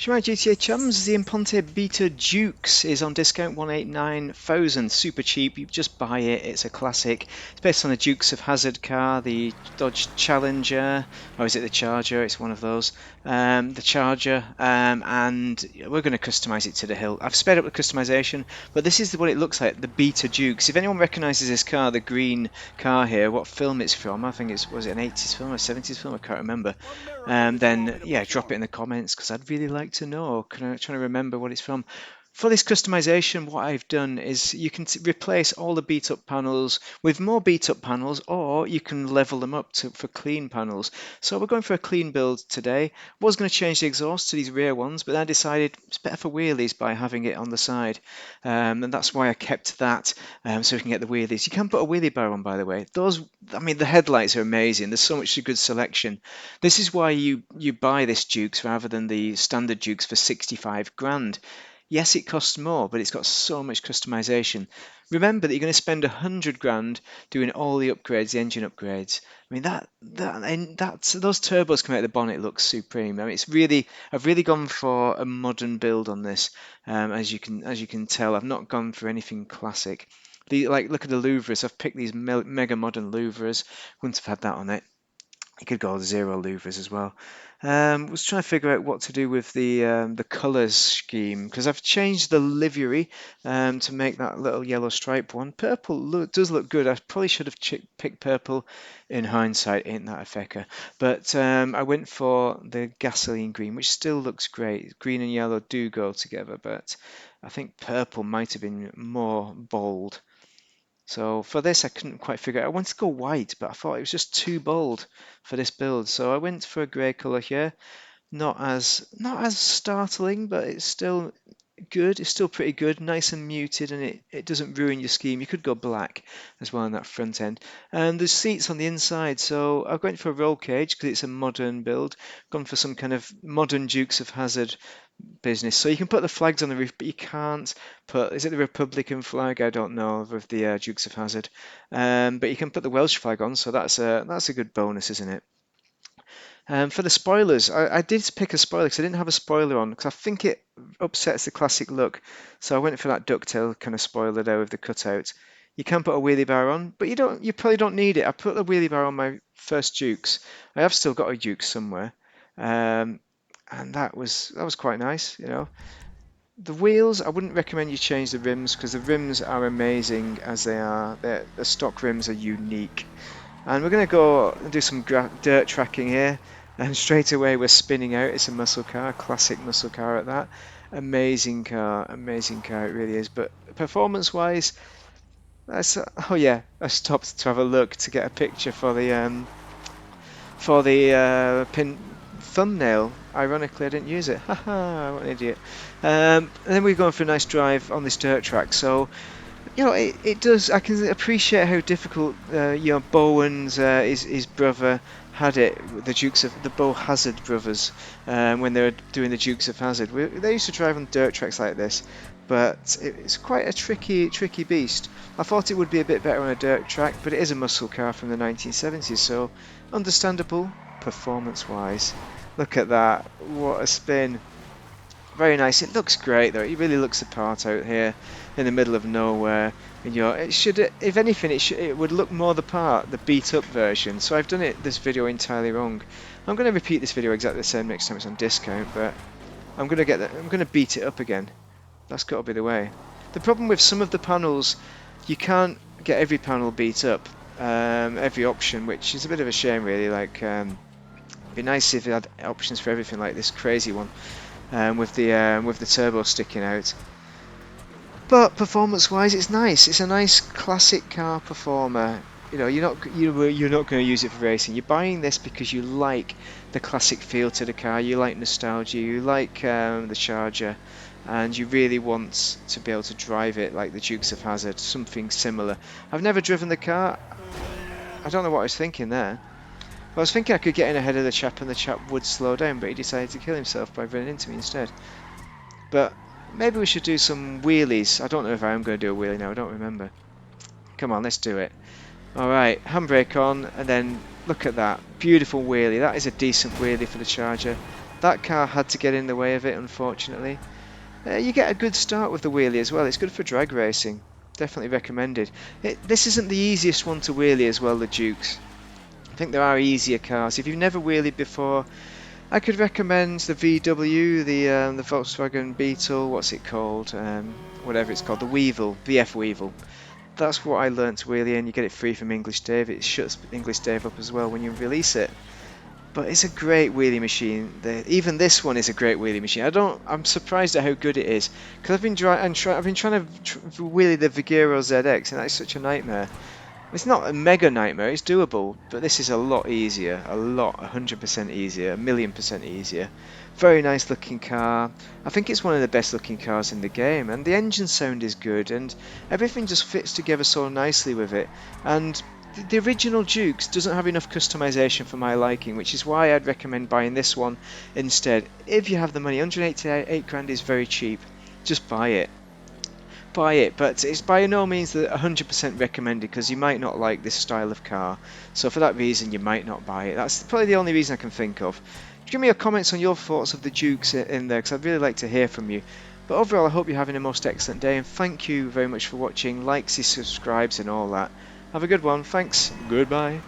Shemai GTA chums, the Imponte Beta Dukes is on discount 189,000. Super cheap, you just buy it, it's a classic. It's based on the Dukes of Hazzard car, the Dodge Challenger, or is it the Charger? It's one of those. The Charger, and we're going to customize it to the hill. I've sped up the customization, but this is what it looks like, the Beta Dukes. If anyone recognizes this car, the green car here, what film it's from, I think was it an 80s film or 70s film? I can't remember. Then yeah, drop it in the comments because I'd really like to know. I'm trying to remember what it's from. For this customization, what I've done is you can replace all the beat up panels with more beat up panels, or you can level them up for clean panels. So we're going for a clean build today. Was going to change the exhaust to these rear ones, but then I decided it's better for wheelies by having it on the side. And that's why I kept that, so we can get the wheelies. You can put a wheelie bar on, by the way. Those, I mean, the headlights are amazing. There's so much good selection. This is why you buy this Dukes rather than the standard Dukes for 65 grand. Yes, it costs more, but it's got so much customization. Remember that you're going to spend 100 grand doing all the upgrades, the engine upgrades. I mean those turbos coming out of the bonnet look supreme. I mean I've really gone for a modern build on this. As you can tell, I've not gone for anything classic. Look at the louvres. I've picked these mega modern louvres. Wouldn't have had that on it. You could go zero louvers as well. Was trying to figure out what to do with the colours scheme because I've changed the livery to make that little yellow stripe one. Purple does look good. I probably should have picked purple. In hindsight, ain't that a fecker? But I went for the gasoline green, which still looks great. Green and yellow do go together, but I think purple might have been more bold. So for this, I couldn't quite figure out. I wanted to go white, but I thought it was just too bold for this build. So I went for a grey colour here. Not as startling, but it's still good. It's still pretty good, nice and muted, and it doesn't ruin your scheme. You could go black as well on that front end. And there's seats on the inside, so I went for a roll cage because it's a modern build. Gone for some kind of modern Dukes of Hazzard business. So you can put the flags on the roof, but you can't put, is it the Republican flag? I don't know, with the Dukes of Hazzard. But you can put the Welsh flag on, so that's a good bonus, isn't it? For the spoilers, I did pick a spoiler because I didn't have a spoiler on because I think it upsets the classic look. So I went for that ducktail kind of spoiler there with the cutout. You can put a wheelie bar on, but you probably don't need it. I put the wheelie bar on my first Dukes. I have still got a Dukes somewhere, and that was quite nice, you know. The wheels, I wouldn't recommend you change the rims because the rims are amazing as they are. The stock rims are unique. And we're going to go and do some dirt tracking here. And straight away we're spinning out. It's a muscle car, classic muscle car at that. Amazing car, it really is. But performance-wise, oh yeah, I stopped to have a look to get a picture for the pin thumbnail. Ironically, I didn't use it. Haha, what an idiot. And then we're going for a nice drive on this dirt track. So you know, it does. I can appreciate how difficult, Bowen's his brother had it. The Dukes of the Bo Hazard brothers, when they were doing the Dukes of Hazzard, they used to drive on dirt tracks like this, but it's quite a tricky beast. I thought it would be a bit better on a dirt track, but it is a muscle car from the 1970s, so understandable performance-wise. Look at that! What a spin! Very nice. It looks great though. It really looks the part out here in the middle of nowhere. And it should, if anything, it would look more the part, the beat up version. So I've done this video entirely wrong. I'm going to repeat this video exactly the same next time it's on discount, but I'm going to beat it up again. That's got to be the way. The problem with some of the panels, you can't get every panel beat up, every option, which is a bit of a shame really. It'd be nice if it had options for everything like this crazy one. With the turbo sticking out. But performance-wise, it's nice. It's a nice classic car performer. You know, you're not going to use it for racing. You're buying this because you like the classic feel to the car. You like nostalgia. You like the Charger, and you really want to be able to drive it like the Dukes of Hazzard, something similar. I've never driven the car. I don't know what I was thinking there. I was thinking I could get in ahead of the chap and the chap would slow down, but he decided to kill himself by running into me instead. But maybe we should do some wheelies. I don't know if I am going to do a wheelie now, I don't remember. Come on, let's do it. Alright, handbrake on, and then look at that. Beautiful wheelie. That is a decent wheelie for the Charger. that car had to get in the way of it, unfortunately. You get a good start with the wheelie as well. It's good for drag racing. Definitely recommended. This isn't the easiest one to wheelie as well, the Dukes. I think there are easier cars. If you've never wheelied before, I could recommend the VW, the Volkswagen Beetle, what's it called? Whatever it's called, the Weevil, VF Weevil. That's what I learnt to wheelie, and you get it free from English Dave. It shuts English Dave up as well when you release it. But it's a great wheelie machine. Even this one is a great wheelie machine. I'm surprised at how good it is, because I've been trying to wheelie the Vigero ZX, and that's such a nightmare. It's not a mega nightmare. It's doable, but this is a lot easier. 100% easier, 1,000,000% easier. Very nice looking car. I think it's one of the best looking cars in the game, and the engine sound is good, and everything just fits together so nicely with it. And the original Dukes doesn't have enough customization for my liking, which is why I'd recommend buying this one instead. If you have the money, 188 grand is very cheap. Just buy it. Buy it, but it's by no means the 100% recommended, because you might not like this style of car. So for that reason, you might not buy it. That's probably the only reason I can think of. Give me your comments on your thoughts of the Dukes in there, because I'd really like to hear from you. But overall, I hope you're having a most excellent day, and thank you very much for watching. Likes, subscribes, and all that. Have a good one. Thanks. Goodbye.